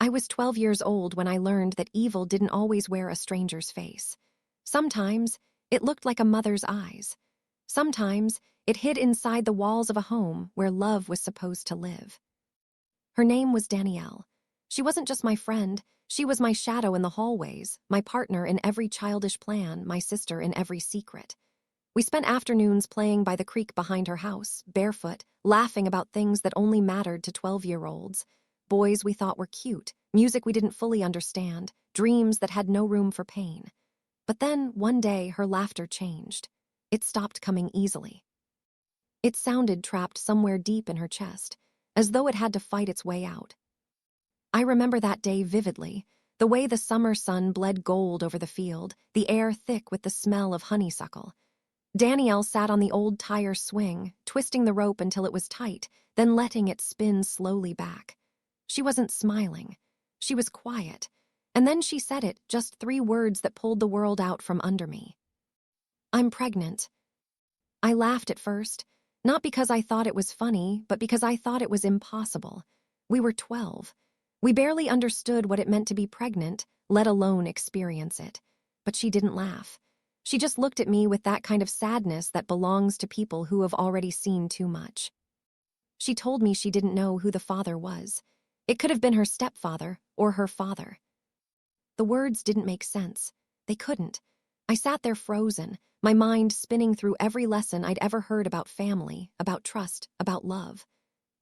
I was 12 years old when I learned that evil didn't always wear a stranger's face. Sometimes, it looked like a mother's eyes. Sometimes, it hid inside the walls of a home where love was supposed to live. Her name was Danielle. She wasn't just my friend, she was my shadow in the hallways, my partner in every childish plan, my sister in every secret. We spent afternoons playing by the creek behind her house, barefoot, laughing about things that only mattered to 12-year-olds. Boys we thought were cute, music we didn't fully understand, dreams that had no room for pain. But then, one day, her laughter changed. It stopped coming easily. It sounded trapped somewhere deep in her chest, as though it had to fight its way out. I remember that day vividly, the way the summer sun bled gold over the field, the air thick with the smell of honeysuckle. Danielle sat on the old tire swing, twisting the rope until it was tight, then letting it spin slowly back. She wasn't smiling. She was quiet. And then she said it, just 3 words that pulled the world out from under me. I'm pregnant. I laughed at first, not because I thought it was funny, but because I thought it was impossible. We were 12. We barely understood what it meant to be pregnant, let alone experience it. But she didn't laugh. She just looked at me with that kind of sadness that belongs to people who have already seen too much. She told me she didn't know who the father was. It could have been her stepfather or her father. The words didn't make sense. They couldn't. I sat there frozen, my mind spinning through every lesson I'd ever heard about family, about trust, about love.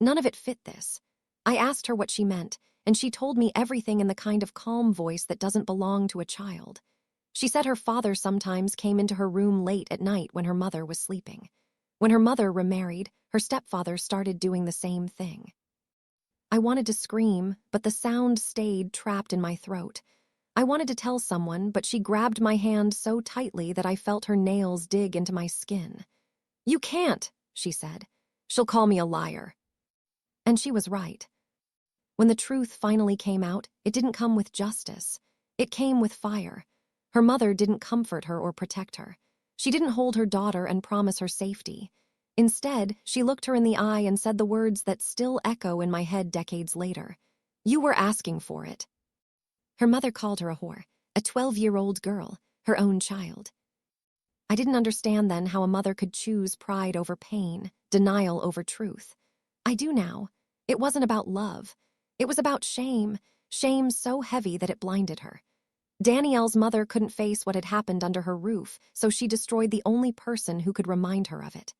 None of it fit this. I asked her what she meant, and she told me everything in the kind of calm voice that doesn't belong to a child. She said her father sometimes came into her room late at night when her mother was sleeping. When her mother remarried, her stepfather started doing the same thing. I wanted to scream, but the sound stayed trapped in my throat. I wanted to tell someone, but she grabbed my hand so tightly that I felt her nails dig into my skin. "You can't," she said. "She'll call me a liar." And she was right. When the truth finally came out, it didn't come with justice. It came with fire. Her mother didn't comfort her or protect her. She didn't hold her daughter and promise her safety. Instead, she looked her in the eye and said the words that still echo in my head decades later. "You were asking for it." Her mother called her a whore, a 12-year-old girl, her own child. I didn't understand then how a mother could choose pride over pain, denial over truth. I do now. It wasn't about love. It was about shame, shame so heavy that it blinded her. Danielle's mother couldn't face what had happened under her roof, so she destroyed the only person who could remind her of it.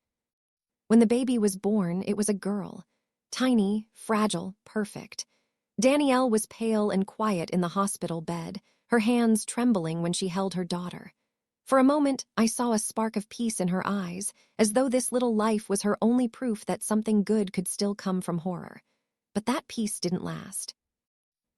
When the baby was born, it was a girl. Tiny, fragile, perfect. Danielle was pale and quiet in the hospital bed, her hands trembling when she held her daughter. For a moment, I saw a spark of peace in her eyes, as though this little life was her only proof that something good could still come from horror. But that peace didn't last.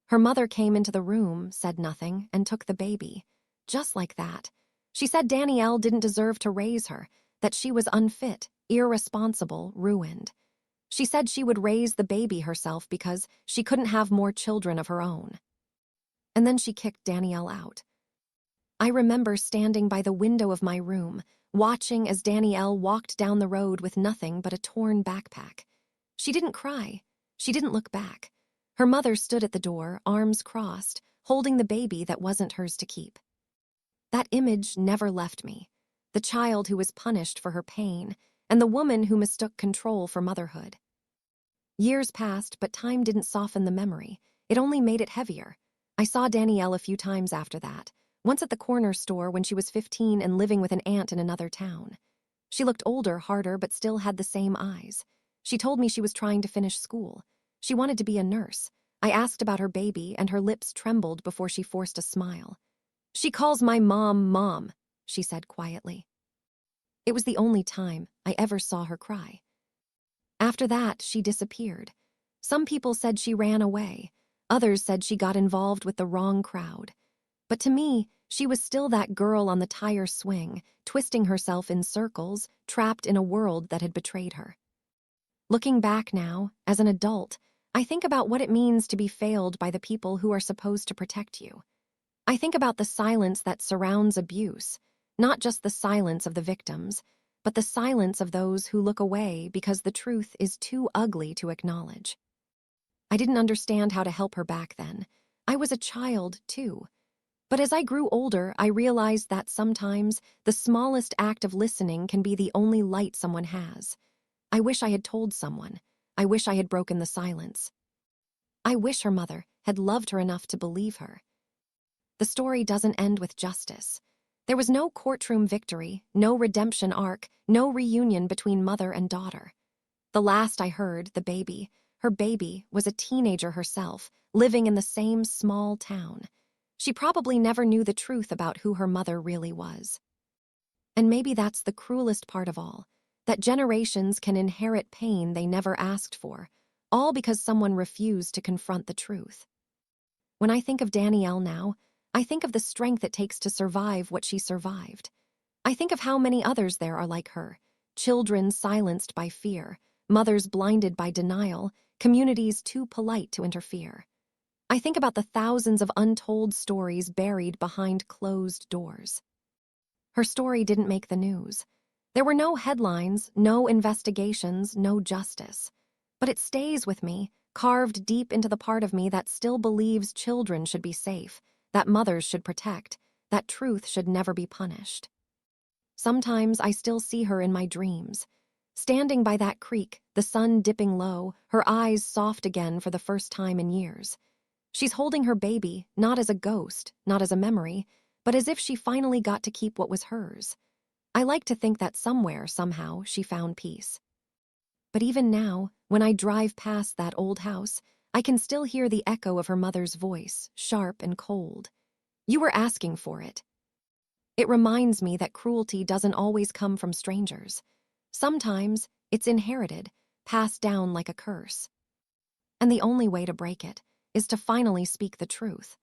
Her mother came into the room, said nothing, and took the baby. Just like that. She said Danielle didn't deserve to raise her, that she was unfit, irresponsible, ruined. She said she would raise the baby herself because she couldn't have more children of her own. And then she kicked Danielle out. I remember standing by the window of my room, watching as Danielle walked down the road with nothing but a torn backpack. She didn't cry. She didn't look back. Her mother stood at the door, arms crossed, holding the baby that wasn't hers to keep. That image never left me. The child who was punished for her pain, and the woman who mistook control for motherhood. Years passed, but time didn't soften the memory. It only made it heavier. I saw Danielle a few times after that, once at the corner store when she was 15 and living with an aunt in another town. She looked older, harder, but still had the same eyes. She told me she was trying to finish school. She wanted to be a nurse. I asked about her baby, and her lips trembled before she forced a smile. "She calls my mom, Mom," she said quietly. It was the only time I ever saw her cry. After that, she disappeared. Some people said she ran away. Others said she got involved with the wrong crowd. But to me, she was still that girl on the tire swing, twisting herself in circles, trapped in a world that had betrayed her. Looking back now, as an adult, I think about what it means to be failed by the people who are supposed to protect you. I think about the silence that surrounds abuse, not just the silence of the victims, but the silence of those who look away because the truth is too ugly to acknowledge. I didn't understand how to help her back then, I was a child, too. But as I grew older, I realized that sometimes the smallest act of listening can be the only light someone has. I wish I had told someone. I wish I had broken the silence. I wish her mother had loved her enough to believe her. The story doesn't end with justice. There was no courtroom victory, no redemption arc, no reunion between mother and daughter. The last I heard, her baby, was a teenager herself, living in the same small town. She probably never knew the truth about who her mother really was. And maybe that's the cruelest part of all, that generations can inherit pain they never asked for, all because someone refused to confront the truth. When I think of Danielle now, I think of the strength it takes to survive what she survived. I think of how many others there are like her, children silenced by fear, mothers blinded by denial, communities too polite to interfere. I think about the thousands of untold stories buried behind closed doors. Her story didn't make the news. There were no headlines, no investigations, no justice. But it stays with me, carved deep into the part of me that still believes children should be safe, that mothers should protect, that truth should never be punished. Sometimes I still see her in my dreams. Standing by that creek, the sun dipping low, her eyes soft again for the first time in years. She's holding her baby, not as a ghost, not as a memory, but as if she finally got to keep what was hers. I like to think that somewhere, somehow, she found peace. But even now, when I drive past that old house, I can still hear the echo of her mother's voice, sharp and cold. You were asking for it. It reminds me that cruelty doesn't always come from strangers. Sometimes it's inherited, passed down like a curse. And the only way to break it is to finally speak the truth.